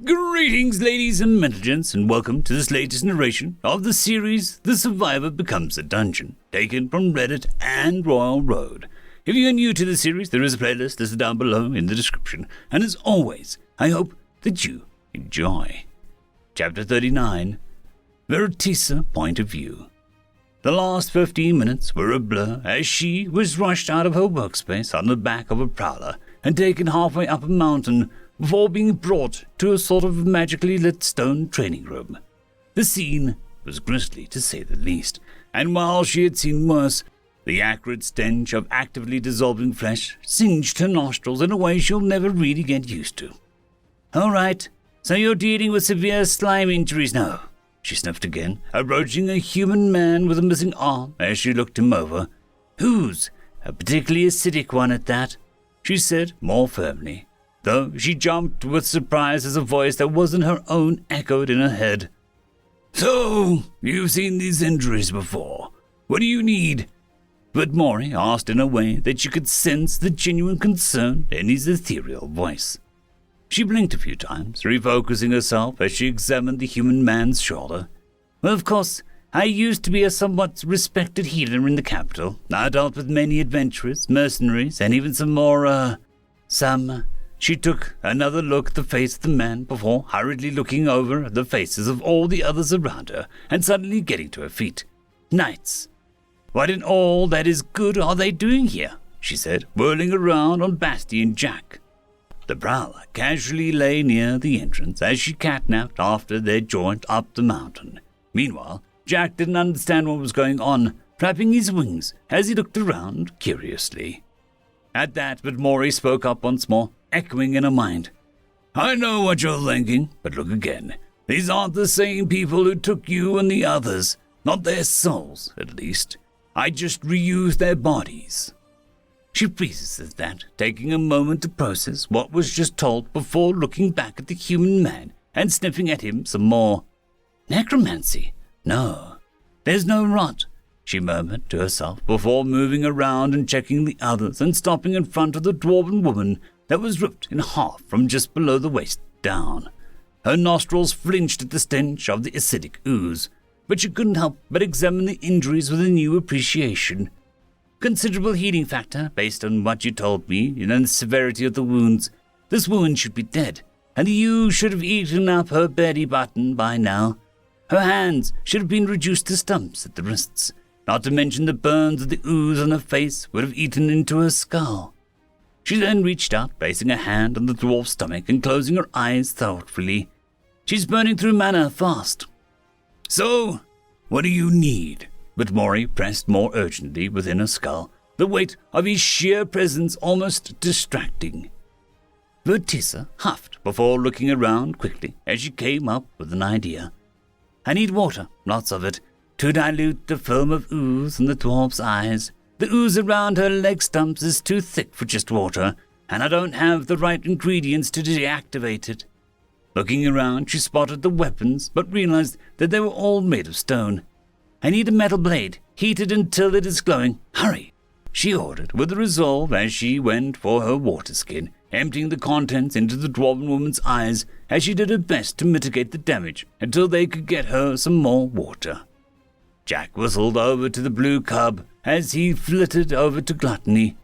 Greetings, ladies and gents, and welcome to this latest narration of the series The Survivor Becomes a Dungeon, taken from Reddit and Royal Road. If you are new to the series, there is a playlist listed down below in the description, and as always, I hope that you enjoy. Chapter 39, Veritisa Point of View. The last 15 minutes were a blur as she was rushed out of her workspace on the back of a prowler and taken halfway up a mountain before being brought to a sort of magically lit stone training room. The scene was grisly, to say the least, and while she had seen worse, the acrid stench of actively dissolving flesh singed her nostrils in a way she'll never really get used to. "All right, so you're dealing with severe slime injuries now," she sniffed again, approaching a human man with a missing arm as she looked him over. "Who's? A particularly acidic one at that," she said more firmly, though she jumped with surprise as a voice that wasn't her own echoed in her head. "So, you've seen these injuries before. What do you need?" But Mori asked in a way that she could sense the genuine concern in his ethereal voice. She blinked a few times, refocusing herself as she examined the human man's shoulder. "Well, of course, I used to be a somewhat respected healer in the capital. I dealt with many adventurers, mercenaries, and even some... She took another look at the face of the man before hurriedly looking over at the faces of all the others around her and suddenly getting to her feet. "Knights. What in all that is good are they doing here?" she said, whirling around on Basti and Jack. The prowler casually lay near the entrance as she catnapped after their jaunt up the mountain. Meanwhile, Jack didn't understand what was going on, flapping his wings as he looked around curiously. At that, but Mori spoke up once more, echoing in her mind. "I know what you're thinking, but look again. These aren't the same people who took you and the others. Not their souls, at least. I just reused their bodies." She freezes at that, taking a moment to process what was just told before looking back at the human man and sniffing at him some more. "Necromancy? No. There's no rot," she murmured to herself before moving around and checking the others and stopping in front of the dwarven woman that was ripped in half from just below the waist down. Her nostrils flinched at the stench of the acidic ooze, but she couldn't help but examine the injuries with a new appreciation. "Considerable healing factor, based on what you told me, and the severity of the wounds. This woman should be dead, and the ooze should have eaten up her belly button by now. Her hands should have been reduced to stumps at the wrists, not to mention the burns of the ooze on her face would have eaten into her skull." She then reached out, placing a hand on the dwarf's stomach and closing her eyes thoughtfully. "She's burning through mana fast." "So, what do you need?" But Mori pressed more urgently within her skull, the weight of his sheer presence almost distracting. Veritisa huffed before looking around quickly as she came up with an idea. "I need water, lots of it, to dilute the film of ooze in the dwarf's eyes. The ooze around her leg stumps is too thick for just water, and I don't have the right ingredients to deactivate it." Looking around, she spotted the weapons, but realized that they were all made of stone. "I need a metal blade, heated until it is glowing. Hurry!" she ordered with resolve as she went for her water skin, emptying the contents into the dwarven woman's eyes as she did her best to mitigate the damage until they could get her some more water. Jack whistled over to the blue cub as he flitted over to Gluttony.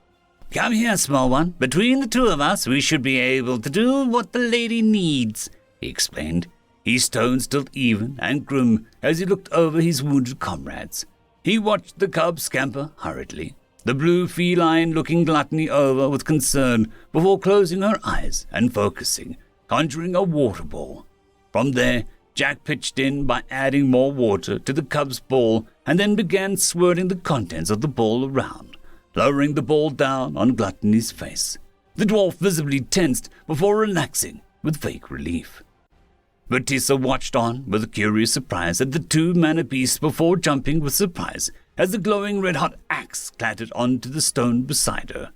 "Come here, small one. Between the two of us, we should be able to do what the lady needs," he explained, his tone still even and grim as he looked over his wounded comrades. He watched the cub scamper hurriedly, the blue feline looking Gluttony over with concern before closing her eyes and focusing, conjuring a water ball. From there, Jack pitched in by adding more water to the cub's ball and then began swirling the contents of the ball around, lowering the ball down on Gluttony's face. The dwarf visibly tensed before relaxing with fake relief. Veritisa watched on with a curious surprise at the two mana beasts before jumping with surprise as the glowing red-hot axe clattered onto the stone beside her.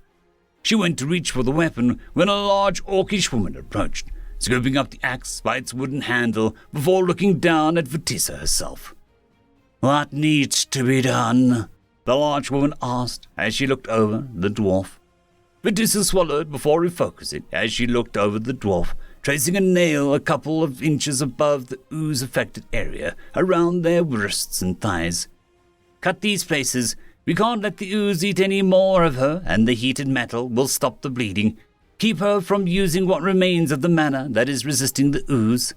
She went to reach for the weapon when a large orcish woman approached, scooping up the axe by its wooden handle before looking down at Veritisa herself. "What needs to be done?" the large woman asked as she looked over the dwarf. Veritisa swallowed before refocusing as she looked over the dwarf, tracing a nail a couple of inches above the ooze-affected area around their wrists and thighs. "Cut these places. We can't let the ooze eat any more of her, and the heated metal will stop the bleeding. Keep her from using what remains of the mana that is resisting the ooze."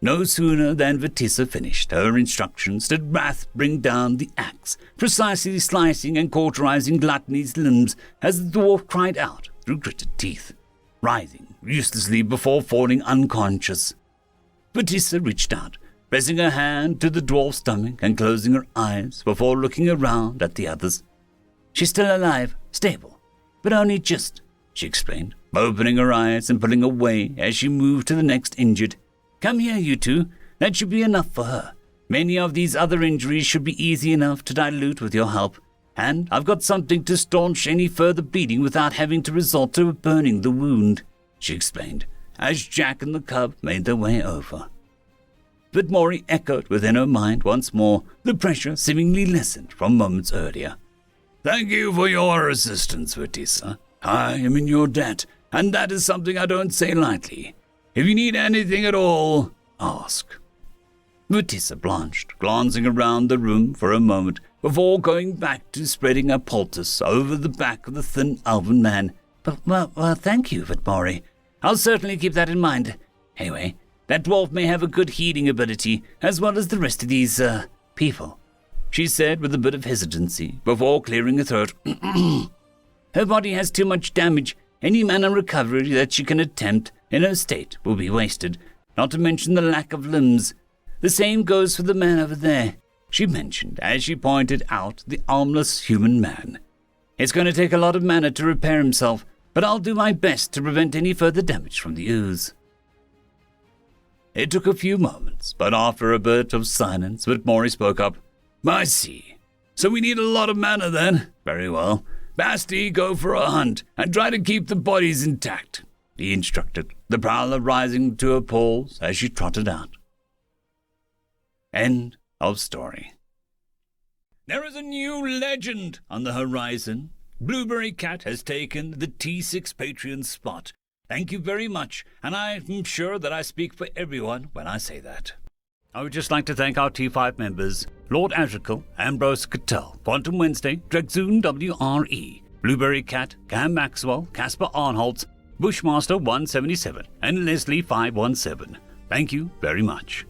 No sooner than Vetissa finished her instructions did Wrath bring down the axe, precisely slicing and cauterizing Gluttony's limbs as the dwarf cried out through gritted teeth, writhing uselessly before falling unconscious. Vetissa reached out, pressing her hand to the dwarf's stomach and closing her eyes before looking around at the others. "She's still alive, stable, but only just," she explained, opening her eyes and pulling away as she moved to the next injured. "Come here, you two. That should be enough for her. Many of these other injuries should be easy enough to dilute with your help, and I've got something to staunch any further bleeding without having to resort to burning the wound," she explained, as Jack and the cub made their way over. But Maury echoed within her mind once more, the pressure seemingly lessened from moments earlier. "Thank you for your assistance, Vetissa. I am in your debt, and that is something I don't say lightly. If you need anything at all, ask." Vetissa blanched, glancing around the room for a moment before going back to spreading a poultice over the back of the thin elven man. Well, thank you, Vetmori. I'll certainly keep that in mind. Anyway, that dwarf may have a good healing ability, as well as the rest of these, people," she said with a bit of hesitancy before clearing her throat. "Her body has too much damage. Any mana recovery that she can attempt in her state will be wasted, not to mention the lack of limbs. The same goes for the man over there," she mentioned as she pointed out the armless human man. "It's going to take a lot of mana to repair himself, but I'll do my best to prevent any further damage from the ooze." It took a few moments, but after a bit of silence, Vetmori spoke up. "I see. So we need a lot of mana then. Very well. Basti, go for a hunt, and try to keep the bodies intact," he instructed, the prowler rising to her paws as she trotted out. End of story. There is a new legend on the horizon. Blueberry Cat has taken the T6 Patreon spot. Thank you very much, and I'm sure that I speak for everyone when I say that. I would just like to thank our T5 members, Lord Azrekahl, AmbroseKTal, Quantem Wensday, Dragzoon W.R.E, Blueberry Cat, Cam Maxwell, Casper Arnholtz, Bushmaster 177, and Leslie 517. Thank you very much.